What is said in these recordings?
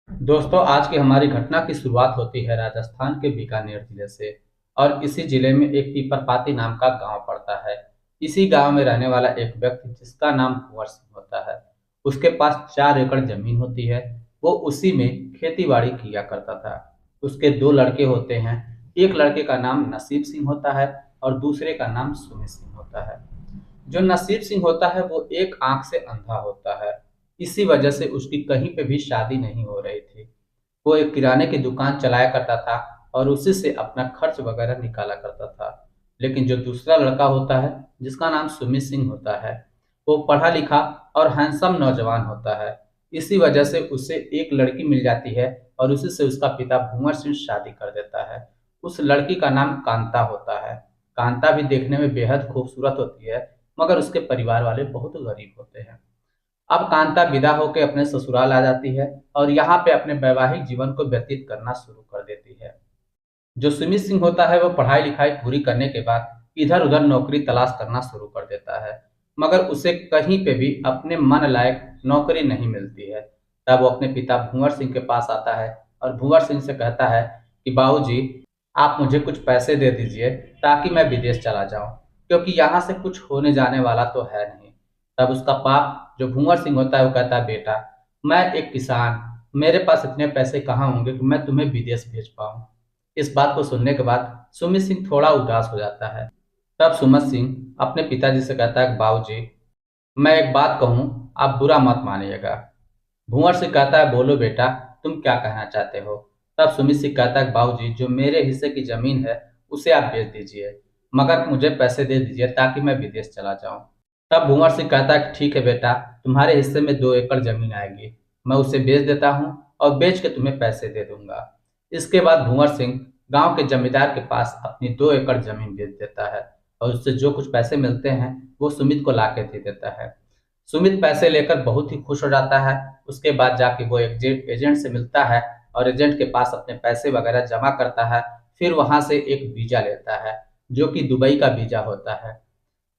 दोस्तों, आज की हमारी घटना की शुरुआत होती है राजस्थान के बीकानेर जिले से। और इसी जिले में एक पीपरपाती नाम का गांव पड़ता है। इसी गांव में रहने वाला एक व्यक्ति जिसका नाम कुंवर सिंह होता है। उसके पास 4 एकड़ जमीन होती है। वो उसी में खेती बाड़ी किया करता था। उसके 2 लड़के होते हैं। एक लड़के का नाम नसीब सिंह होता है और दूसरे का नाम सुमित सिंह होता है। जो नसीब सिंह होता है वो एक आंख से अंधा होता है। इसी वजह से उसकी कहीं पे भी शादी नहीं हो रही थी। वो एक किराने की दुकान चलाया करता था और उसी से अपना खर्च वगैरह निकाला करता था। लेकिन जो दूसरा लड़का होता है जिसका नाम सुमित सिंह होता है, वो पढ़ा लिखा और हैंडसम नौजवान होता है। इसी वजह से उसे एक लड़की मिल जाती है और उसी से उसका पिता भूंवर सिंह शादी कर देता है। उस लड़की का नाम कांता होता है। कांता भी देखने में बेहद खूबसूरत होती है, मगर उसके परिवार वाले बहुत गरीब होते हैं। अब कांता विदा होकर अपने ससुराल आ जाती है और यहाँ पे अपने वैवाहिक जीवन को व्यतीत करना शुरू कर देती है। जो सुमित सिंह होता है वो पढ़ाई लिखाई पूरी करने के बाद इधर उधर नौकरी तलाश करना शुरू कर देता है, मगर उसे कहीं पे भी अपने मन लायक नौकरी नहीं मिलती है। तब वो अपने पिता भूंवर सिंह के पास आता है और भूंवर सिंह से कहता है कि बाबूजी, आप मुझे कुछ पैसे दे दीजिए ताकि मैं विदेश चला जाऊं, क्योंकि यहाँ से कुछ होने जाने वाला तो है नहीं। तब उसका बाप जो भूंवर सिंह होता है वो कहता है, बेटा, मैं एक किसान, मेरे पास इतने पैसे कहाँ होंगे कि मैं तुम्हें विदेश भेज पाऊं। इस बात को सुनने के बाद सुमित सिंह थोड़ा उदास हो जाता है। तब सुमित सिंह अपने पिताजी से कहता है, बाबूजी, मैं एक बात कहूँ, आप बुरा मत मानिएगा। भूंवर सिंह कहता है, बोलो बेटा, तुम क्या कहना चाहते हो। तब सुमित सिंह कहता है, बाबूजी, जो मेरे हिस्से की जमीन है उसे आप बेच दीजिए, मगर मुझे पैसे दे दीजिए ताकि मैं विदेश चला जाऊं। तब भूंवर सिंह कहता है कि ठीक है बेटा, तुम्हारे हिस्से में 2 एकड़ जमीन आएगी, मैं उसे बेच देता हूँ और बेच के तुम्हें पैसे दे दूंगा। इसके बाद भूंवर सिंह गांव के जमींदार के पास अपनी 2 एकड़ जमीन बेच देता है और उससे जो कुछ पैसे मिलते हैं वो सुमित को ला के दे देता है। सुमित पैसे लेकर बहुत ही खुश हो जाता है। उसके बाद जाके वो एक एजेंट से मिलता है और एजेंट के पास अपने पैसे वगैरह जमा करता है। फिर वहां से एक वीजा लेता है जो कि दुबई का वीजा होता है।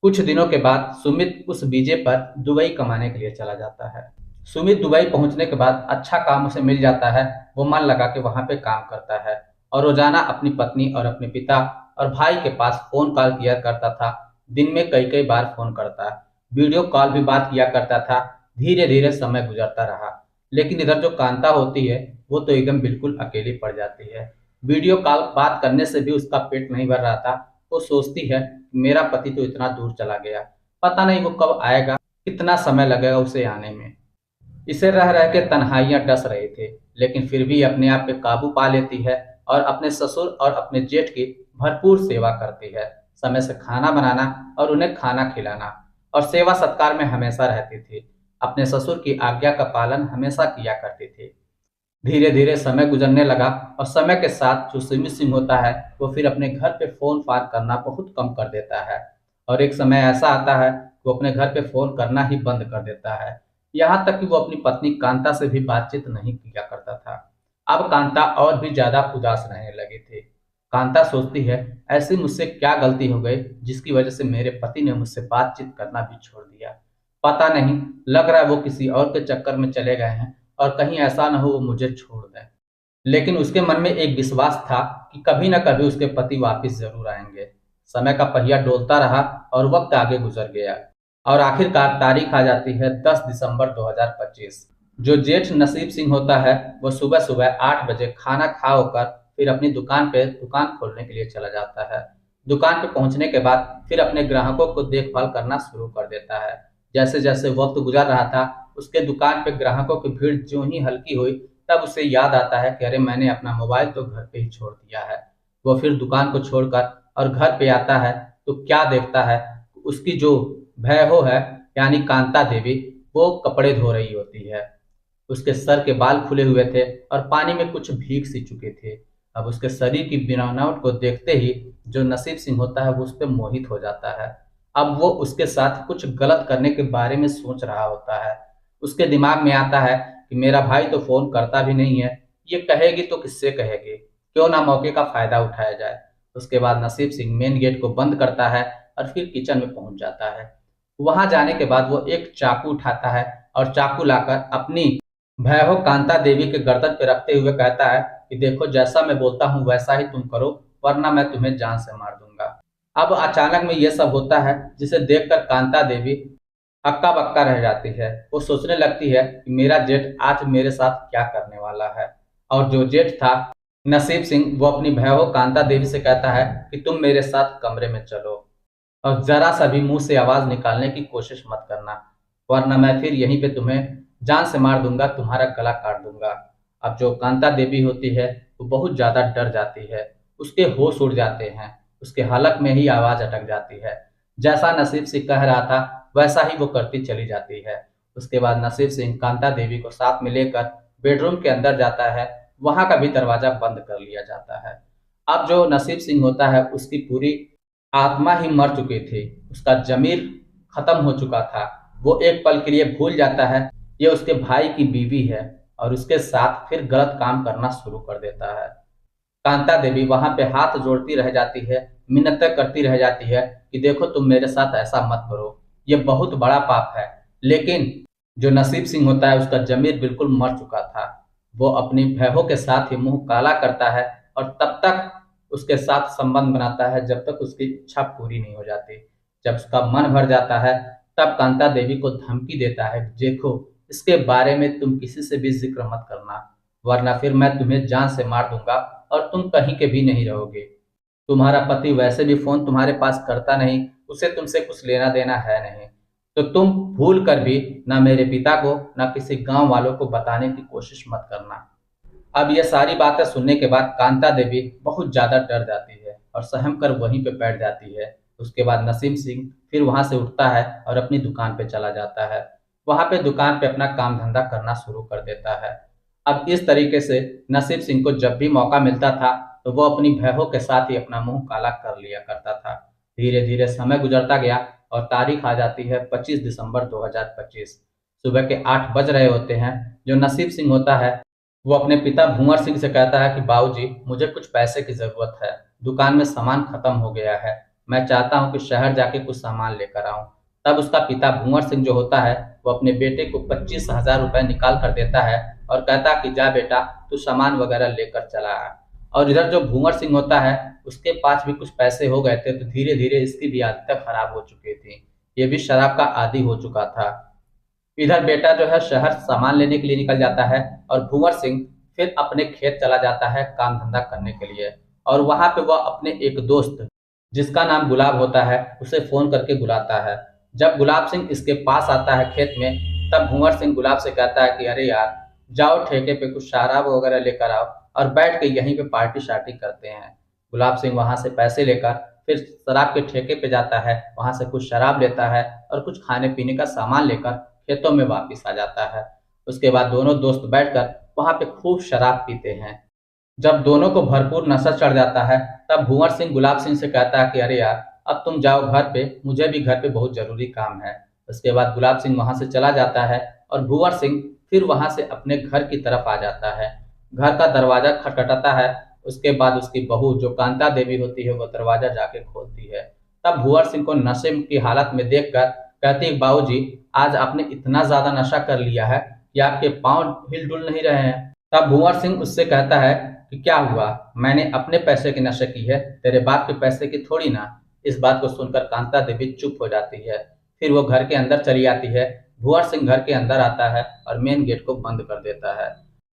कुछ दिनों के बाद सुमित उस वीजे पर दुबई कमाने के लिए चला जाता है। सुमित दुबई पहुंचने के बाद अच्छा काम उसे मिल जाता है। वो मन लगा के वहां पे काम करता है और रोजाना अपनी पत्नी और अपने पिता और भाई के पास फोन कॉल किया करता था। दिन में कई कई बार फोन करता, वीडियो कॉल भी बात किया करता था। धीरे धीरे समय गुजरता रहा, लेकिन इधर जो कांता होती है वो तो एकदम बिल्कुल अकेली पड़ जाती है। वीडियो कॉल बात करने से भी उसका पेट नहीं भर रहा था। वो सोचती है, मेरा पति तो इतना दूर चला गया, पता नहीं वो कब आएगा, कितना समय लगेगा उसे आने में। इसे रह रह के तन्हाइयां डस रहे थे, लेकिन फिर भी अपने आप पे काबू पा लेती है और अपने ससुर और अपने जेठ की भरपूर सेवा करती है। समय से खाना बनाना और उन्हें खाना खिलाना और सेवा सत्कार में हमेशा रहती थी। अपने ससुर की आज्ञा का पालन हमेशा किया करती थी। धीरे धीरे समय गुजरने लगा और समय के साथ जो सुमित सिंह होता है वो फिर अपने घर पे फोन फान करना बहुत कम कर देता है। और एक समय ऐसा आता है वो अपने घर पे फोन करना ही बंद कर देता है। यहाँ तक कि वो अपनी पत्नी कांता से भी बातचीत नहीं किया करता था। अब कांता और भी ज्यादा उदास रहने लगी थी। कांता सोचती है, ऐसी मुझसे क्या गलती हो गई जिसकी वजह से मेरे पति ने मुझसे बातचीत करना भी छोड़ दिया। पता नहीं, लग रहा है वो किसी और के चक्कर में चले गए हैं और कहीं ऐसा ना हो वो मुझे छोड़ दें। लेकिन उसके मन में एक विश्वास था कि कभी न कभी उसके पति वापस जरूर आएंगे। समय का पहिया डोलता रहा और वक्त आगे गुजर गया और आखिरकार तारीख आ जाती है 10 दिसंबर 2025। जो जेठ नसीब सिंह होता है वो सुबह सुबह 8 बजे खाना खा होकर फिर अपनी दुकान पे दुकान खोलने के लिए चला जाता है। दुकान पे पहुंचने के बाद फिर अपने ग्राहकों को देखभाल करना शुरू कर देता है। जैसे जैसे वक्त गुजर रहा था, उसके दुकान पे ग्राहकों की भीड़ ज्यों ही हल्की हुई, तब उसे याद आता है कि अरे, मैंने अपना मोबाइल तो घर पे ही छोड़ दिया है। वो फिर दुकान को छोड़कर और घर पे आता है तो क्या देखता है, उसकी जो भैहो है यानी कांता देवी, वो कपड़े धो रही होती है। उसके सर के बाल खुले हुए थे और पानी में कुछ भीग सी चुके थे। अब उसके शरीर की बनावट को देखते ही जो नसीब सिंह होता है वो उस पर मोहित हो जाता है। अब वो उसके साथ कुछ गलत करने के बारे में सोच रहा होता है। उसके दिमाग में आता है कि मेरा भाई तो फोन करता भी नहीं है, ये कहेगी तो किससे कहेगी, क्यों ना मौके का फायदा उठाया जाए। उसके बाद नसीब सिंह मेन गेट को बंद करता है और फिर किचन में पहुंच जाता है। वहां जाने के बाद वो एक चाकू उठाता है और चाकू लाकर अपनी भैरव कांता देवी के गर्दन पे रखते हुए कहता है कि देखो, जैसा मैं बोलता हूँ वैसा ही तुम करो, वरना मैं तुम्हें जान से मार दूंगा। अब अचानक में यह सब होता है, जिसे देखकर कांता देवी हक्का बक्का रह जाती है। वो सोचने लगती है कि मेरा जेठ आज मेरे साथ क्या करने वाला है। और जो जेठ था, नसीब सिंह, वो अपनी भैरव कांता देवी से कहता है कि तुम मेरे साथ कमरे में चलो, और जरा सा भी मुंह से आवाज निकालने की कोशिश मत करना, वरना मैं फिर यहीं पे तुम्हें जान से मार दूंगा, तुम्हारा गला काट दूंगा। अब जो कांता देवी होती है, वो बहुत ज्यादा डर जाती है। उसके होश उड़ जाते हैं। उसके हलक में ही आवाज अटक जाती है। जैसा नसीब सिंह कह रहा था वैसा ही वो करती चली जाती है। उसके बाद नसीब सिंह कांता देवी को साथ में लेकर बेडरूम के अंदर जाता है। वहां का भी दरवाजा बंद कर लिया जाता है। अब जो नसीब सिंह होता है, उसकी पूरी आत्मा ही मर चुकी थी। उसका जमीर खत्म हो चुका था। वो एक पल के लिए भूल जाता है ये उसके भाई की बीवी है, और उसके साथ फिर गलत काम करना शुरू कर देता है। कांता देवी वहां पे हाथ जोड़ती रह जाती है, मिन्नतें करती रह जाती है कि देखो, तुम मेरे साथ ऐसा मत करो, ये बहुत बड़ा पाप है। लेकिन जो नसीब सिंह होता है, उसका जमीर बिल्कुल मर चुका था। वो अपनी भैहों के साथ ही मुंह काला करता है, और तब तक उसके साथ संबंध बनाता है जब तक उसकी इच्छा पूरी नहीं हो जाती। जब उसका मन भर जाता है, तब कांता देवी को धमकी देता है, देखो, इसके बारे में तुम किसी से भी जिक्र मत करना, वरना फिर मैं तुम्हें जान से मार दूंगा और तुम कहीं के भी नहीं रहोगे। तुम्हारा पति वैसे भी फोन तुम्हारे पास करता नहीं, उसे तुमसे कुछ लेना देना है नहीं, तो तुम भूल कर भी ना मेरे पिता को ना किसी गांव वालों को बताने की कोशिश मत करना। अब ये सारी बातें सुनने के बाद कांता देवी बहुत ज्यादा डर जाती है और सहम कर वहीं पे बैठ जाती है। उसके बाद नसीम सिंह फिर वहां से उठता है और अपनी दुकान पे चला जाता है। वहां पे दुकान पे अपना काम धंधा करना शुरू कर देता है। अब इस तरीके से नसीब सिंह को जब भी मौका मिलता था, तो वो अपनी भैहों के साथ ही अपना मुंह काला कर लिया करता था। धीरे धीरे समय गुजरता गया और तारीख आ जाती है 25 दिसंबर 2025। सुबह के 8 बज रहे होते हैं। जो नसीब सिंह होता है, वो अपने पिता भूंवर सिंह से कहता है कि बाबूजी, मुझे कुछ पैसे की जरूरत है। दुकान में सामान खत्म हो गया है। मैं चाहता हूँ कि शहर जाके कुछ सामान लेकर आऊं। तब उसका पिता भूंवर सिंह जो होता है, वो अपने बेटे को 25,000 रुपए निकाल कर देता है और कहता है कि जा बेटा, तू सामान वगैरह लेकर चला आ। और इधर जो भूंवर सिंह होता है, उसके पास भी कुछ पैसे हो गए थे, तो धीरे धीरे इसकी भी आदतें खराब हो चुकी थी। ये भी शराब का आदी हो चुका था। इधर बेटा जो है शहर सामान लेने के लिए निकल जाता है, और भूंवर सिंह फिर अपने खेत चला जाता है काम धंधा करने के लिए। और वहां पे वह अपने एक दोस्त, जिसका नाम गुलाब होता है, उसे फोन करके बुलाता है। जब गुलाब सिंह इसके पास आता है खेत में, तब भूंवर सिंह गुलाब से कहता है कि अरे यार, जाओ ठेके पे कुछ शराब वगैरह लेकर आओ और बैठ के यहीं पे पार्टी शार्टी करते हैं। गुलाब सिंह वहां से पैसे लेकर फिर शराब के ठेके पे जाता है, वहां से कुछ शराब लेता है और कुछ खाने पीने का सामान लेकर खेतों में वापिस आ जाता है। उसके बाद दोनों दोस्त बैठकर वहां पे खूब शराब पीते हैं। जब दोनों को भरपूर नशा चढ़ जाता है, तब भूंवर सिंह गुलाब सिंह से कहता है कि अरे यार, अब तुम जाओ घर पे, मुझे भी घर पे बहुत जरूरी काम है। उसके बाद गुलाब सिंह वहां से चला जाता है, और भूंवर सिंह फिर वहां से अपने घर की तरफ आ जाता है। घर का दरवाजा खटखटाता है। उसके बाद उसकी बहू जो कांता देवी होती है, वो दरवाजा जाके खोलती है। तब भूंवर सिंह को नशे की हालत में देखकर कहती है, बाबूजी, आज आपने इतना ज्यादा नशा कर लिया है कि आपके पांव हिल डुल नहीं रहे हैं। तब भूंवर सिंह उससे कहता है कि क्या हुआ, मैंने अपने पैसे की नशे की है, तेरे बाप के पैसे की थोड़ी ना। इस बात को सुनकर कांता देवी चुप हो जाती है। फिर वो घर के अंदर चली आती है। भूंवर सिंह घर के अंदर आता है और मेन गेट को बंद कर देता है।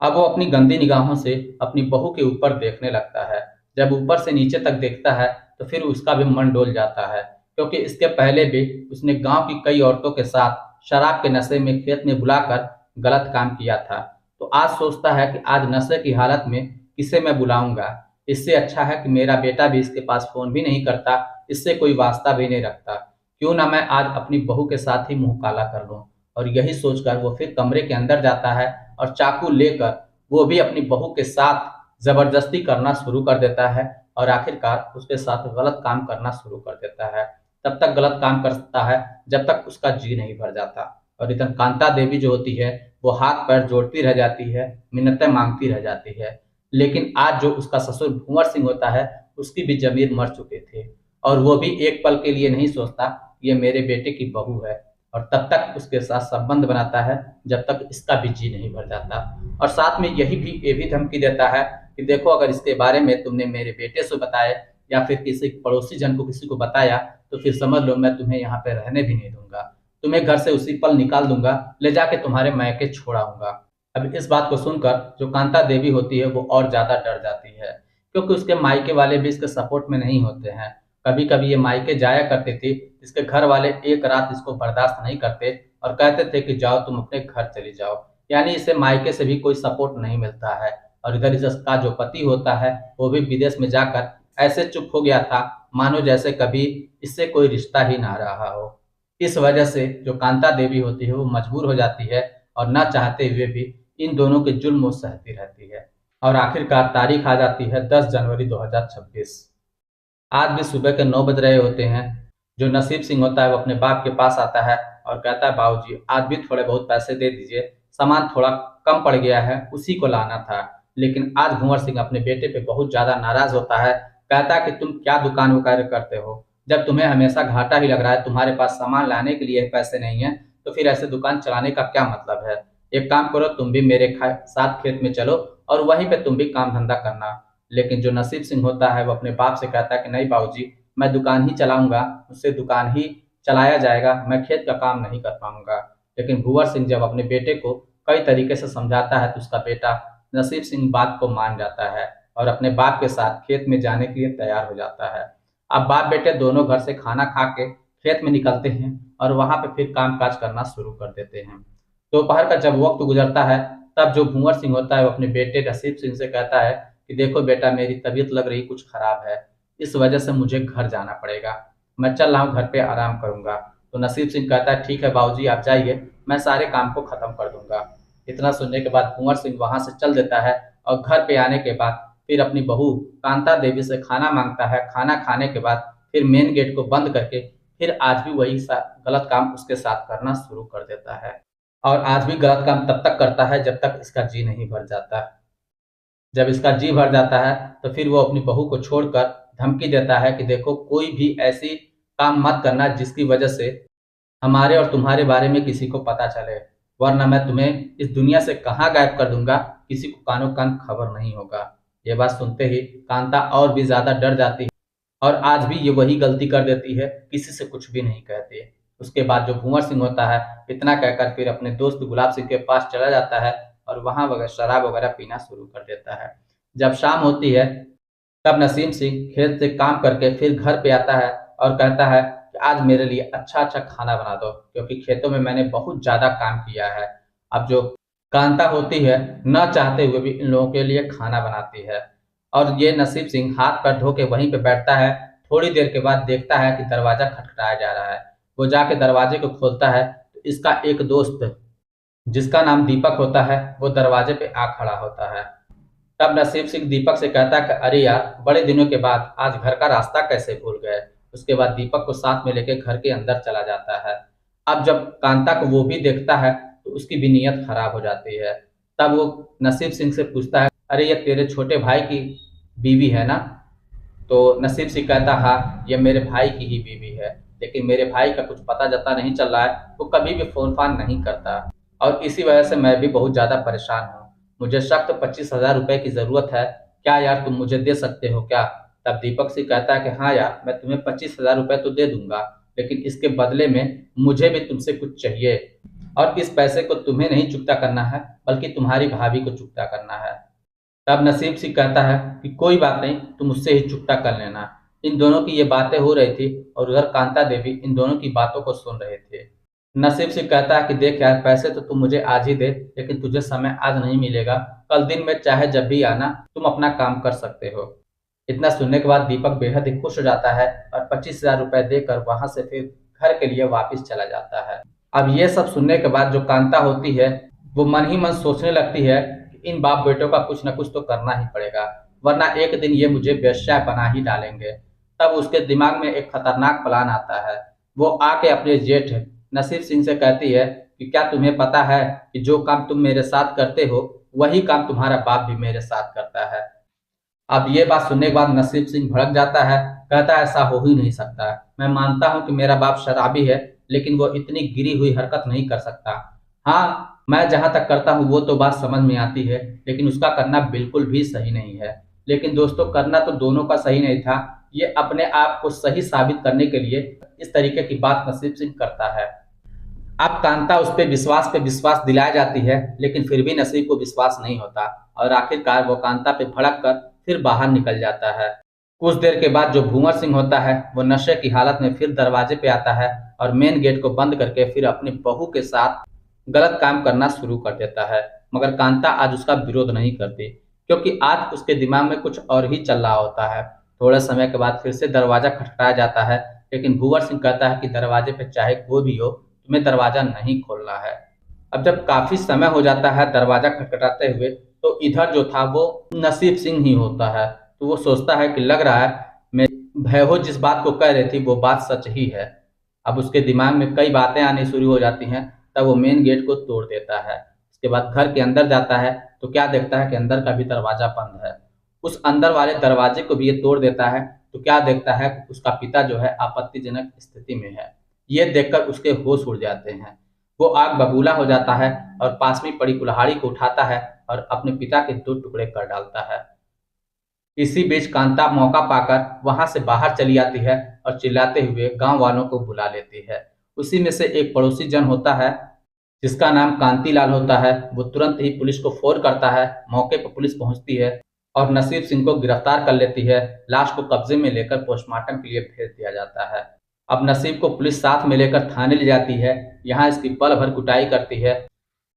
अब वो अपनी गंदी निगाहों से अपनी बहू के ऊपर देखने लगता है। जब ऊपर से नीचे तक देखता है, तो फिर उसका भी मन डोल जाता है, क्योंकि इसके पहले भी उसने गांव की कई औरतों के साथ शराब के नशे में खेत में बुलाकर गलत काम किया था। तो आज सोचता है कि आज नशे की हालत में किसे मैं बुलाऊंगा। इससे अच्छा है कि मेरा बेटा भी इसके पास फोन भी नहीं करता, इससे कोई वास्ता भी नहीं रखता। क्यों ना मैं आज अपनी बहू के साथ ही मुंह काला कर लूं। और यही सोचकर वो फिर कमरे के अंदर जाता है और चाकू लेकर वो भी अपनी बहू के साथ जबरदस्ती करना शुरू कर देता है, और आखिरकार उसके साथ गलत काम करना शुरू कर देता है। तब तक गलत काम करता है जब तक उसका जी नहीं भर जाता। और इधर कांता देवी जो होती है, वो हाथ पैर जोड़ती रह जाती है, मिन्नतें मांगती रह जाती है। लेकिन आज जो उसका ससुर भूंवर सिंह होता है, उसकी भी जमीर मर चुके थे, और वो भी एक पल के लिए नहीं सोचता ये मेरे बेटे की बहू है। और तब तक उसके साथ संबंध बनाता है जब तक इसका भी जी नहीं भर जाता। और साथ में ये भी धमकी देता है कि देखो, अगर इसके बारे में तुमने मेरे बेटे से बताया या फिर किसी पड़ोसी जन को किसी को बताया तो फिर समझ लो मैं तुम्हें यहाँ पे रहने भी नहीं दूंगा, तुम्हें घर से उसी पल निकाल दूंगा, ले जाके तुम्हारे मायके छोड़ाऊंगा। अब इस बात को सुनकर जो कांता देवी होती है वो और ज्यादा डर जाती है, क्योंकि उसके मायके वाले भी इसके सपोर्ट में नहीं होते हैं। कभी कभी ये मायके जाया करती थी, इसके घर वाले एक रात इसको बर्दाश्त नहीं करते और कहते थे कि जाओ तुम अपने घर चली जाओ, यानी इसे मायके से भी कोई सपोर्ट नहीं मिलता है। और इधर इसका जो पति होता है वो भी विदेश में जाकर ऐसे चुप हो गया था मानो जैसे कभी इससे कोई रिश्ता ही ना रहा हो। इस वजह से जो कांता देवी होती है वो मजबूर हो जाती है और ना चाहते हुए भी इन दोनों के जुल्म वो सहती रहती है। और आखिरकार तारीख आ जाती है 10 जनवरी 2026। आज भी सुबह के 9 बज रहे होते हैं। जो नसीब सिंह होता है वो अपने बाप के पास आता है और कहता है, बाबूजी आज भी थोड़े बहुत पैसे दे दीजिए, सामान थोड़ा कम पड़ गया है, उसी को लाना था। लेकिन आज भंवर सिंह अपने बेटे पे बहुत ज्यादा नाराज होता है, कहता है कि तुम क्या दुकान वगैरह करते हो, जब तुम्हें हमेशा घाटा ही लग रहा है, तुम्हारे पास सामान लाने के लिए पैसे नहीं है, तो फिर ऐसे दुकान चलाने का क्या मतलब है। एक काम करो, तुम भी मेरे साथ खेत में चलो और वहीं पे तुम भी काम धंधा करना। लेकिन जो नसीब सिंह होता है वो अपने बाप से कहता है कि नहीं बाबूजी, मैं दुकान ही चलाऊंगा, मुझसे दुकान ही चलाया जाएगा, मैं खेत का काम नहीं कर पाऊंगा। लेकिन भूवर सिंह जब अपने बेटे को कई तरीके से समझाता है तो उसका बेटा नसीब सिंह बात को मान जाता है और अपने बाप के साथ खेत में जाने के लिए तैयार हो जाता है। अब बाप बेटे दोनों घर से खाना खा के खेत में निकलते हैं और वहां पे फिर काम काज करना शुरू कर देते हैं। दोपहर का जब वक्त गुजरता है तब जो भूवर सिंह होता है वो अपने बेटे नसीब सिंह से कहता है कि देखो बेटा, मेरी तबीयत लग रही कुछ खराब है, इस वजह से मुझे घर जाना पड़ेगा, मैं चल रहा हूँ, घर पे आराम करूंगा। तो नसीब सिंह कहता है ठीक है बाबूजी आप जाइए, मैं सारे काम को खत्म कर दूंगा। इतना सुनने के बाद कुंवर सिंह वहां से चल देता है और घर पे आने के बाद फिर अपनी बहू कांता देवी से खाना मांगता है। खाना खाने के बाद फिर मेन गेट को बंद करके फिर आज भी वही गलत काम उसके साथ करना शुरू कर देता है। और आज भी गलत काम तब तक करता है जब तक इसका जी नहीं भर जाता। जब इसका जी भर जाता है तो फिर वो अपनी बहू को छोड़कर धमकी देता है कि देखो, कोई भी ऐसी काम मत करना जिसकी वजह से हमारे और तुम्हारे बारे में किसी को पता चले, वरना मैं तुम्हें इस दुनिया से कहाँ गायब कर दूंगा, किसी को कानो कान खबर नहीं होगा। ये बात सुनते ही कांता और भी ज्यादा डर जाती है और आज भी ये वही गलती कर देती है, किसी से कुछ भी नहीं कहती। उसके बाद जो भंवर सिंह होता है इतना कहकर फिर अपने दोस्त गुलाब सिंह के पास चला जाता है और वहां वगैरह शराब वगैरह पीना शुरू कर देता है। जब शाम होती है तब नसीम सिंह खेत से काम करके फिर घर पे आता है और कहता है कि आज मेरे लिए अच्छा अच्छा खाना बना दो, क्योंकि खेतों में मैंने बहुत ज्यादा काम किया है। अब जो कांता होती है न चाहते हुए भी इन लोगों के लिए खाना बनाती है और ये नसीब सिंह हाथ पैर धो के वहीं पे बैठता है। थोड़ी देर के बाद देखता है कि दरवाजा खटखटाया जा रहा है। वो जाके दरवाजे को खोलता है तो इसका एक दोस्त जिसका नाम दीपक होता है वो दरवाजे पे आ खड़ा होता है। तब नसीब सिंह दीपक से कहता है कि अरे यार, बड़े दिनों के बाद आज घर का रास्ता कैसे भूल गए। उसके बाद दीपक को साथ में लेके घर के अंदर चला जाता है। अब जब कांता को वो भी देखता है तो उसकी भी नीयत खराब हो जाती है। तब वो नसीब सिंह से पूछता है, अरे ये तेरे छोटे भाई की बीवी है ना। तो नसीब सिंह कहता, हाँ ये मेरे भाई की ही बीवी है, लेकिन मेरे भाई का कुछ पता जता नहीं चल रहा है, वो कभी भी फोन फान नहीं करता और इसी वजह से मैं भी बहुत ज्यादा परेशान हूँ। मुझे सख्त 25,000 रुपए की जरूरत है, क्या यार तुम मुझे दे सकते हो क्या। तब दीपक सिंह कहता है कि हाँ यार, मैं तुम्हें 25,000 रुपए तो दे दूंगा, लेकिन इसके बदले में मुझे भी तुमसे कुछ चाहिए और इस पैसे को तुम्हें नहीं चुकता करना है बल्कि तुम्हारी भाभी को चुकता करना है। तब नसीब सिंह कहता है कि कोई बात नहीं, तुम उससे ही चुकता कर लेना। इन दोनों की ये बातें हो रही थी और उधर कांता देवी इन दोनों की बातों को सुन रहे थे। नसीब सिंह कहता है कि देख यार, पैसे तो तुम मुझे आज ही दे, लेकिन तुझे समय आज नहीं मिलेगा, कल दिन में चाहे जब भी आना, तुम अपना काम कर सकते हो। इतना सुनने के बाद दीपक बेहद ही खुश हो जाता है और 25,000 रुपए देकर वहां से फिर घर के लिए वापस चला जाता है। अब ये सब सुनने के बाद जो कांता होती है वो मन ही मन सोचने लगती है कि इन बाप बेटों का कुछ न कुछ तो करना ही पड़ेगा, वरना एक दिन ये मुझे बेश्या बना ही डालेंगे। तब उसके दिमाग में एक खतरनाक प्लान आता है। वो आके अपने जेठ नसीब सिंह से कहती है कि क्या तुम्हें पता है कि जो काम तुम मेरे साथ करते हो वही काम तुम्हारा बाप भी मेरे साथ करता है। अब ये बात सुनने के बाद नसीब सिंह भड़क जाता है, कहता है ऐसा हो ही नहीं सकता। मैं मानता हूं कि मेरा बाप शराबी है, लेकिन वो इतनी गिरी हुई हरकत नहीं कर सकता। हाँ, मैं जहाँ तक करता हूँ वो तो बात समझ में आती है, लेकिन उसका करना बिल्कुल भी सही नहीं है। लेकिन दोस्तों, करना तो दोनों का सही नहीं था। ये अपने आप को सही साबित करने के लिए इस तरीके की बात नसीब सिंह करता है। अब कांता उस पे विश्वास दिलाई जाती है, लेकिन फिर भी नसीब को विश्वास नहीं होता और आखिरकार वो कांता पे भड़क कर फिर बाहर निकल जाता है। कुछ देर के बाद जो भूंवर सिंह होता है वो नशे की हालत में फिर दरवाजे पे आता है और मेन गेट को बंद करके फिर अपनी बहू के साथ गलत काम करना शुरू कर देता है। मगर कांता आज उसका विरोध नहीं करती, क्योंकि आज उसके दिमाग में कुछ और ही चल रहा होता है। थोड़े समय के बाद फिर से दरवाजा खटखटाया जाता है, लेकिन भूवर सिंह कहता है कि दरवाजे पे चाहे कोई भी हो, तुम्हें दरवाजा नहीं खोलना है। अब जब काफी समय हो जाता है दरवाजा खटखटाते हुए, तो इधर जो था वो नसीब सिंह ही होता है। तो वो सोचता है कि लग रहा है मैं भैहो जिस बात को कह रही थी वो बात सच ही है। अब उसके दिमाग में कई बातें आनी शुरू हो जाती हैं। तब वो मेन गेट को तोड़ देता है। उसके बाद घर के अंदर जाता है तो क्या देखता है कि अंदर का भी दरवाजा बंद है। उस अंदर वाले दरवाजे को भी ये तोड़ देता है तो क्या देखता है कि उसका पिता जो है आपत्तिजनक स्थिति में है। ये देखकर उसके होश उड़ जाते हैं। वो आग बबूला हो जाता है और पास में पड़ी कुल्हाड़ी को उठाता है और अपने पिता के दो टुकड़े कर डालता है। इसी बीच कांता मौका पाकर वहां से बाहर चली आती है और चिल्लाते हुए गांव वालों को बुला लेती है। उसी में से एक पड़ोसी जन होता है जिसका नाम कांतीलाल होता है। वो तुरंत ही पुलिस को फोन करता है। मौके पर पुलिस पहुंचती है और नसीब सिंह को गिरफ्तार कर लेती है। लाश को कब्जे में लेकर पोस्टमार्टम के लिए भेज दिया जाता है। अब नसीब को पुलिस साथ में लेकर थाने ले जाती है। यहाँ इसकी पल भर कुटाई करती है।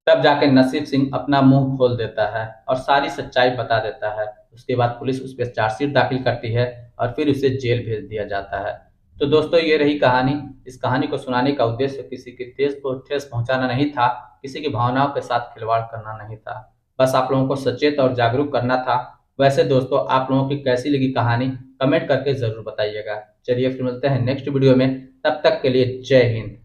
तब जाके नसीब सिंह अपना मुंह खोल देता है और सारी सच्चाई बता देता है। उसके बाद पुलिस उस पर चार्जशीट दाखिल करती है और फिर उसे जेल भेज दिया जाता है। तो दोस्तों, ये रही कहानी। इस कहानी को सुनाने का उद्देश्य किसी की ठेस पहुंचाना नहीं था, किसी की भावनाओं के साथ खिलवाड़ करना नहीं था। बस आप लोगों को सचेत और जागरूक करना था। वैसे दोस्तों, आप लोगों की कैसी लगी कहानी कमेंट करके जरूर बताइएगा। चलिए फिर मिलते हैं नेक्स्ट वीडियो में। तब तक के लिए जय हिंद।